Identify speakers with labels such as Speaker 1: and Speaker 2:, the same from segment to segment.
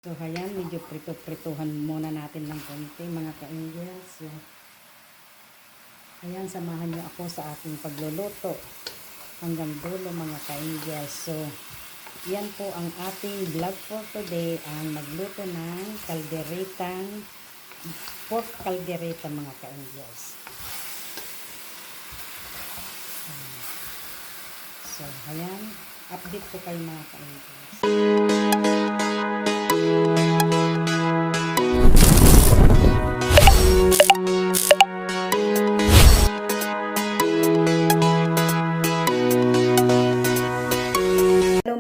Speaker 1: So, ayan, medyo prito-prituhan muna natin ng konti mga ka-angels. So, ayan, samahan niyo ako sa aking pagluluto hanggang dulo mga ka-angels. So, yan po ang ating vlog for today, ang magluto ng kalderetang, pork kaldereta mga ka-angels. So, ayan, update ko kayo mga ka-angels.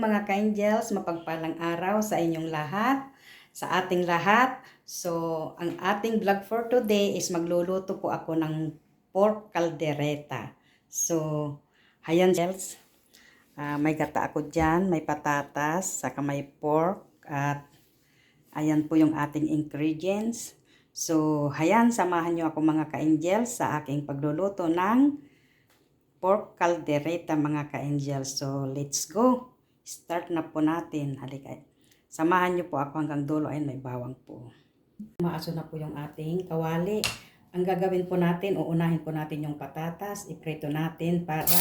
Speaker 1: Mga ka-angels, mapagpalang araw sa inyong lahat, sa ating lahat. So, ang ating vlog for today is magluluto po ako ng pork caldereta. So, ayan angels, may gata ako dyan, may patatas, saka may pork, at ayan po yung ating ingredients. So, ayan, samahan nyo ako mga ka-angels sa aking pagluluto ng pork caldereta mga ka-angels. So, let's go! Start na po natin. Halika. Samahan niyo po ako hanggang dulo. Ayun, may bawang po. Maaso na po yung ating kawali. Ang gagawin po natin, uunahin po natin yung patatas. Iprito natin para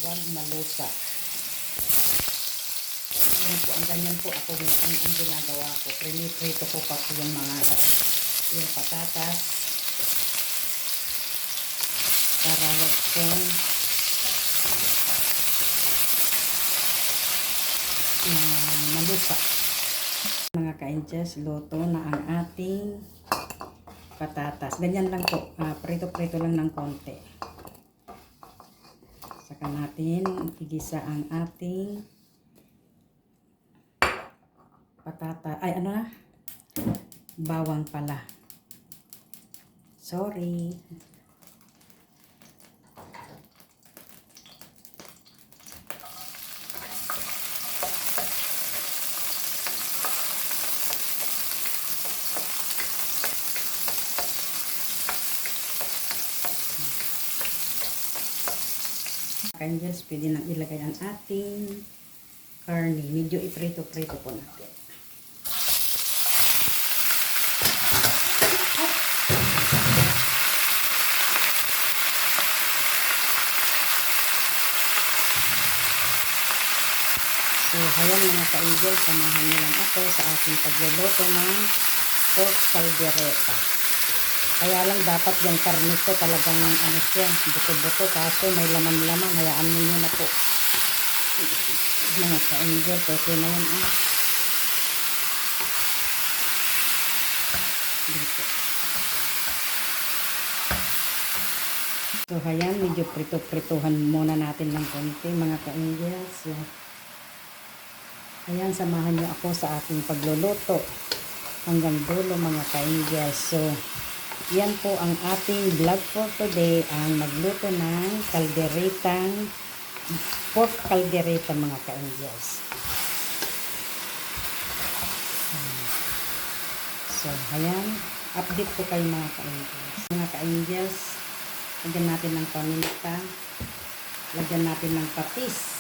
Speaker 1: huwag malusa. Yan po, ang ganyan po ako ang ginagawa ko. Prito ko pa po yung patatas para huwag pong malusa. Mga ka-angels, luto na ang ating patatas. Ganyan lang po, prito-prito lang ng konti. Saka natin igisa ang ating patata. Ay, ano na? Bawang pala. Sorry. Angels, pwede nang ilagay ang ating karne. Medyo iprito-prito po natin. So, ayan mga ka-angels, samahan niyo lang ako sa ating pagluluto ng pork caldereta. Kaya lang dapat yung karne ko talagang ano siya, buto-buto, kaso may laman-laman, hayaan niyo na po. Mga ka-angel, okay na yan dito. So, ayan, medyo prito-prituhan muna natin ng konti mga ka-angels. So, ayan, samahan niyo ako sa ating pagluluto hanggang dulo mga ka-angels. So, yan po ang ating vlog for today, ang magluto ng kalderetang, pork caldereta mga ka-angels. So, ayan, update ko kayo mga ka-angels. Mga ka-angels, lagyan natin ng paminta, lagyan natin ng patis.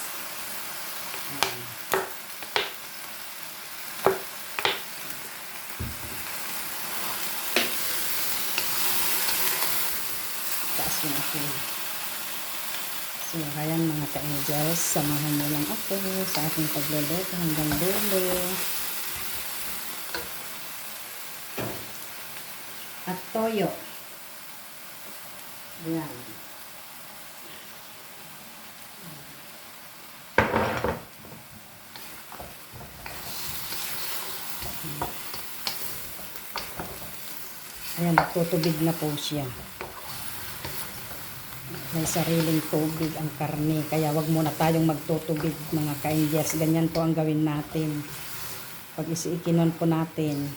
Speaker 1: Taas yun ako. So, ayan mga ka-angels, samahan mo lang ako sa ating pagluluto hanggang dulo. At toyo. Ayan. Ayan, tutubig na po siya. May sariling tubig ang karne, kaya wag muna tayong magtutubig mga ka-angels. Ganyan po ang gawin natin. Pag ikinon po natin,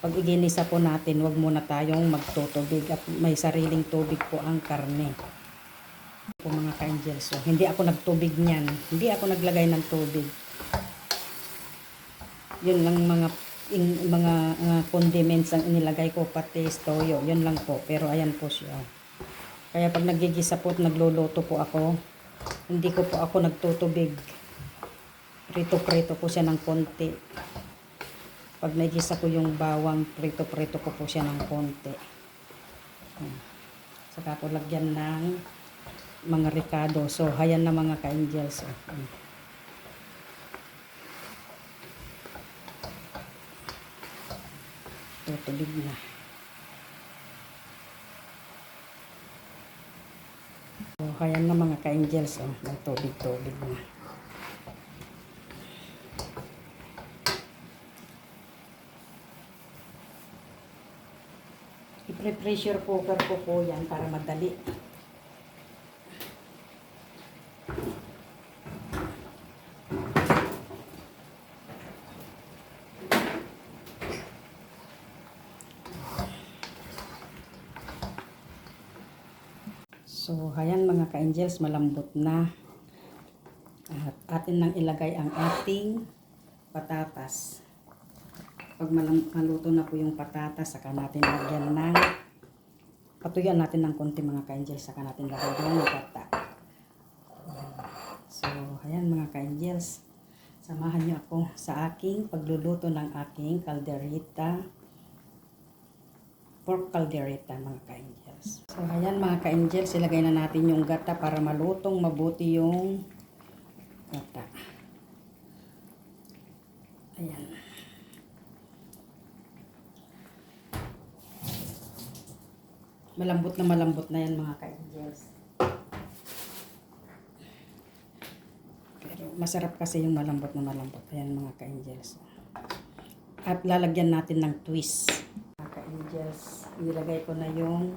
Speaker 1: pag iginisa po natin, wag muna tayong magtutubig at may sariling tubig po ang karne. Po mga ka-angels, so, hindi ako nagtubig niyan. Hindi ako naglagay ng tubig. Yun lang mga condiments ang inilagay ko, pati toyo. Yun lang po, pero ayan po siya. Kaya pag nagigisa po at nagluluto po ako, hindi ko po ako nagtutubig. Prito-prito ko siya ng konti. Pag nagisa ko yung bawang, prito-prito ko po siya ng konti. Saka ko lagyan ng mga ricado. So, hayan na mga ka-angels. Tutubig na. So, hayan na mga ka-angels. May tubig-tubig na. I-pressure cooker ko po yan para madali. So, hayan mga ka-angels, malambot na. At atin nang ilagay ang ating patatas. Pag maluto na po yung patatas, saka natin lagyan ng, patuyan natin ng konti mga ka-angels, saka natin lagyan ng gata. So, ayan mga ka-angels, samahan niyo ako sa aking pagluluto ng aking caldereta, pork caldereta mga ka-angels. So, ayan mga ka-angels, ilagay na natin yung gata para malutong mabuti yung gata. Ayan. Malambot na yan mga ka-angels. Pero masarap kasi yung malambot na malambot. Ayan mga ka-angels. At lalagyan natin ng twist. Mga ka-angels, nilagay ko na yung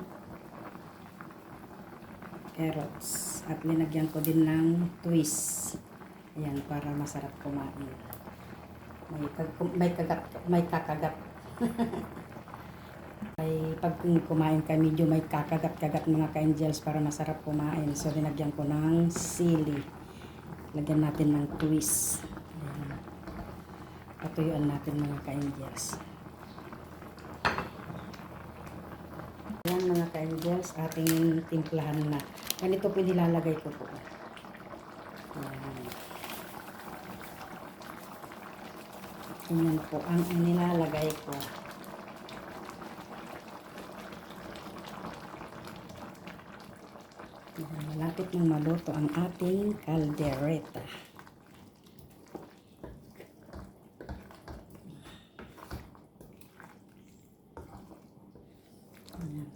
Speaker 1: carrots. At linagyan ko din ng twist. Ayan, para masarap kumain. May kakagat. Ay, pag kumain ka, medyo may kakagat-kagat mga ka-angels para masarap kumain. So, linagyan ko ng sili. Lagyan natin ng twist. Ayan. Patuyuan natin mga ka-angels. Ayan mga ka-angels, ating timplahan na. Ganito po nilalagay ko po. Ayan. Ayan po ang nilalagay ko. Malapit nang maluto ang ating caldereta. Ayan.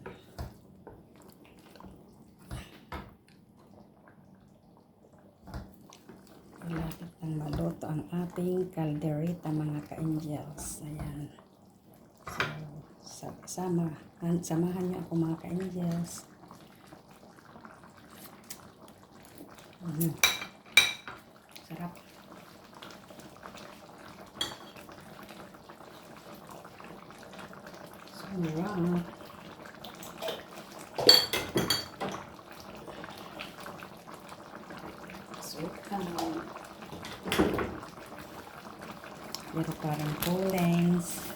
Speaker 1: Malapit nang maluto ang ating caldereta mga ka-angels. Ayan. So, samahan niyo ako mga ka-angels. Sarap. Sarap. Sukan. Pero parang kulens.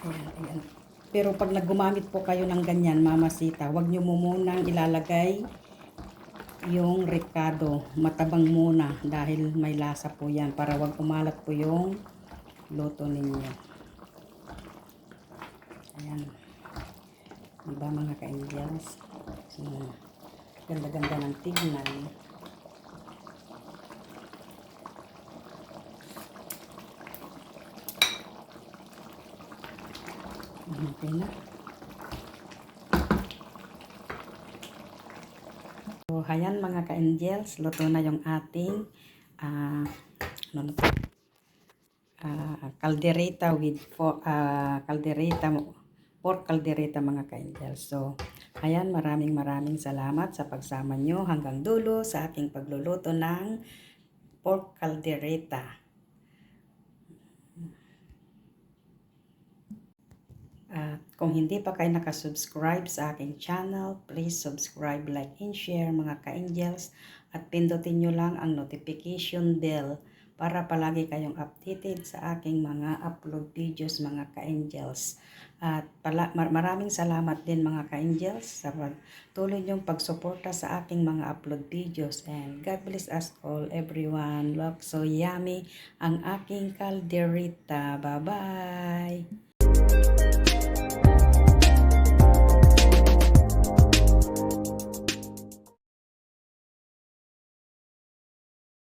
Speaker 1: Ayan. Pero pag naggumamit po kayo ng ganyan, mamasita, huwag nyo munang ilalagay yung ricado. Matabang muna dahil may lasa po yan para wag kumalat po yung luto ninyo. Ayan. Diba mga ka-angels? So, ganda-ganda ng tignan. Okay na. So, hayan mga ka-angels, luto na yung ating caldereta with pork caldereta mga ka-angels. So, ayan, maraming salamat sa pagsama nyo hanggang dulo sa aking pagluluto ng pork caldereta. At kung hindi pa kayo nakasubscribe sa aking channel, please subscribe, like, and share mga ka-angels. At pindutin nyo lang ang notification bell para palagi kayong updated sa aking mga upload videos mga ka-angels. At maraming salamat din mga ka-angels sa tuloy niyong pagsuporta sa aking mga upload videos, and God bless us all everyone. Look so yummy ang aking caldereta. Bye bye.